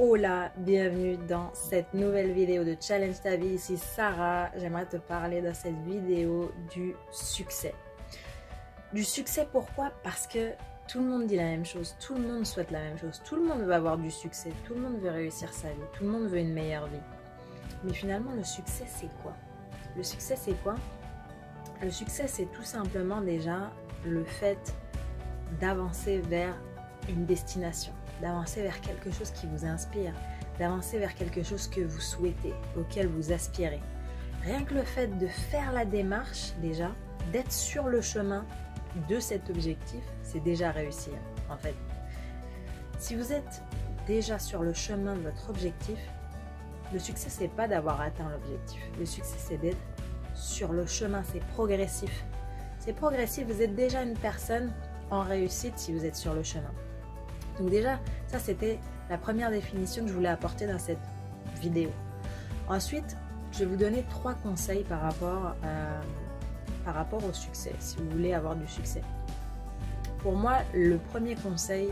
Hola, bienvenue dans cette nouvelle vidéo de Challenge ta vie. Ici Sarah, j'aimerais te parler dans cette vidéo du succès. Du succès pourquoi? Parce que tout le monde dit la même chose, tout le monde souhaite la même chose, tout le monde veut avoir du succès, tout le monde veut réussir sa vie, tout le monde veut une meilleure vie. Mais finalement le succès c'est quoi? Le succès c'est quoi? Le succès c'est tout simplement déjà le fait d'avancer vers une destination, d'avancer vers quelque chose qui vous inspire, d'avancer vers quelque chose que vous souhaitez, auquel vous aspirez. Rien que le fait de faire la démarche déjà, d'être sur le chemin de cet objectif, c'est déjà réussir en fait. Si vous êtes déjà sur le chemin de votre objectif, le succès c'est pas d'avoir atteint l'objectif, le succès c'est d'être sur le chemin, c'est progressif. C'est progressif, vous êtes déjà une personne en réussite si vous êtes sur le chemin. Donc déjà, ça c'était la première définition que je voulais apporter dans cette vidéo. Ensuite, je vais vous donner 3 conseils par rapport au succès, si vous voulez avoir du succès. Pour moi, le premier conseil,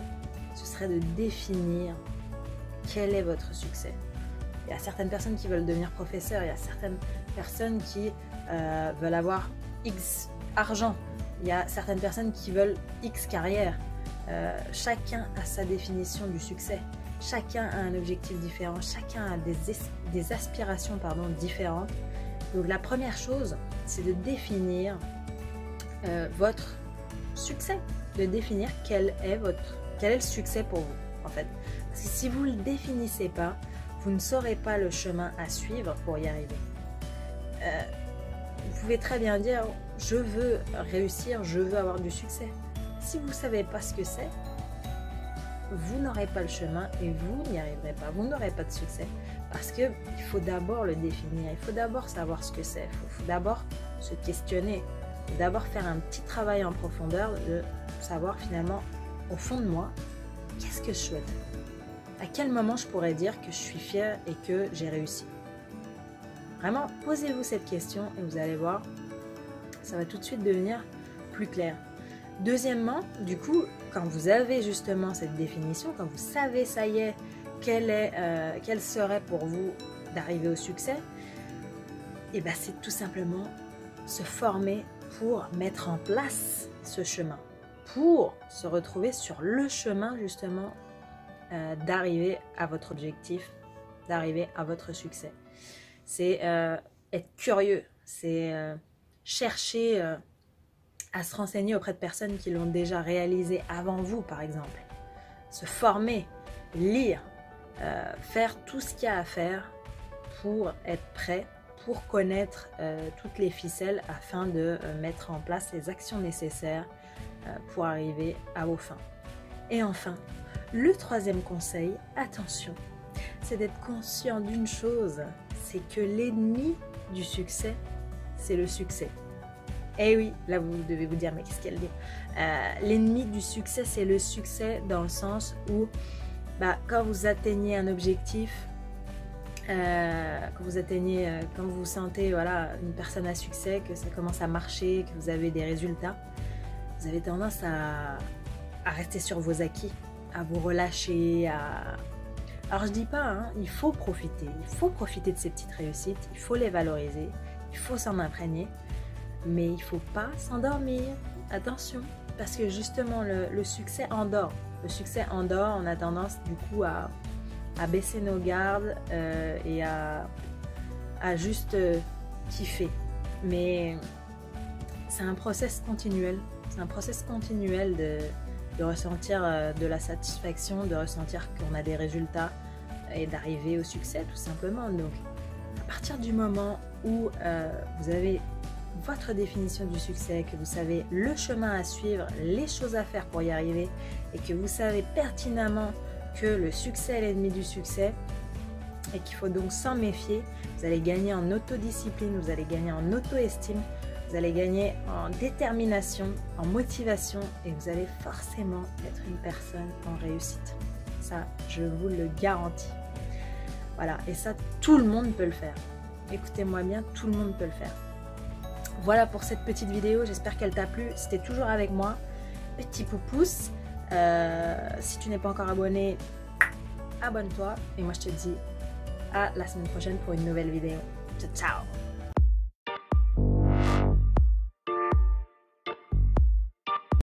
ce serait de définir quel est votre succès. Il y a certaines personnes qui veulent devenir professeurs, il y a certaines personnes qui veulent avoir X argent, il y a certaines personnes qui veulent X carrière. Chacun a sa définition du succès, chacun a un objectif différent, chacun a des aspirations différentes. Donc la première chose, c'est de définir votre succès, de définir quel est le succès pour vous en fait. Parce que si vous ne le définissez pas, vous ne saurez pas le chemin à suivre pour y arriver. Vous pouvez très bien dire je veux réussir, je veux avoir du succès. Si vous ne savez pas ce que c'est, vous n'aurez pas le chemin et vous n'y arriverez pas. Vous n'aurez pas de succès parce qu'il faut d'abord le définir. Il faut d'abord savoir ce que c'est. Il faut d'abord se questionner. Il faut d'abord faire un petit travail en profondeur de savoir finalement, au fond de moi, qu'est-ce que je souhaite? À quel moment je pourrais dire que je suis fière et que j'ai réussi? Vraiment, posez-vous cette question et vous allez voir, ça va tout de suite devenir plus clair. Deuxièmement, du coup, quand vous avez justement cette définition, quand vous savez, ça y est, quel serait pour vous d'arriver au succès, et ben c'est tout simplement se former pour mettre en place ce chemin, pour se retrouver sur le chemin justement d'arriver à votre objectif, d'arriver à votre succès. C'est être curieux, c'est chercher à se renseigner auprès de personnes qui l'ont déjà réalisé avant vous, par exemple. Se former, lire, faire tout ce qu'il y a à faire pour être prêt, pour connaître toutes les ficelles afin de mettre en place les actions nécessaires pour arriver à vos fins. Et enfin, le 3e conseil, attention, c'est d'être conscient d'une chose, c'est que l'ennemi du succès, c'est le succès. Eh oui, là vous devez vous dire, mais qu'est-ce qu'elle dit? L'ennemi du succès, c'est le succès dans le sens où quand vous atteignez un objectif, quand vous vous sentez voilà, une personne à succès, que ça commence à marcher, que vous avez des résultats, vous avez tendance à rester sur vos acquis, à vous relâcher, Alors je dis pas, hein, il faut profiter de ces petites réussites, il faut les valoriser, il faut s'en imprégner. Mais il ne faut pas s'endormir, attention, parce que justement le succès endort. Le succès endort, on a tendance du coup à baisser nos gardes et à juste kiffer. Mais c'est un process continuel, de ressentir de la satisfaction, de ressentir qu'on a des résultats et d'arriver au succès tout simplement. Donc à partir du moment où vous avez votre définition du succès, que vous savez le chemin à suivre, les choses à faire pour y arriver et que vous savez pertinemment que le succès est l'ennemi du succès et qu'il faut donc s'en méfier, vous allez gagner en autodiscipline, vous allez gagner en auto-estime, vous allez gagner en détermination, en motivation et vous allez forcément être une personne en réussite. Ça, je vous le garantis. Voilà, et ça, tout le monde peut le faire. Écoutez-moi bien, tout le monde peut le faire. Voilà pour cette petite vidéo, j'espère qu'elle t'a plu. Si tu es toujours avec moi, petit pouce. Si tu n'es pas encore abonné, abonne-toi et moi je te dis à la semaine prochaine pour une nouvelle vidéo. Ciao, ciao!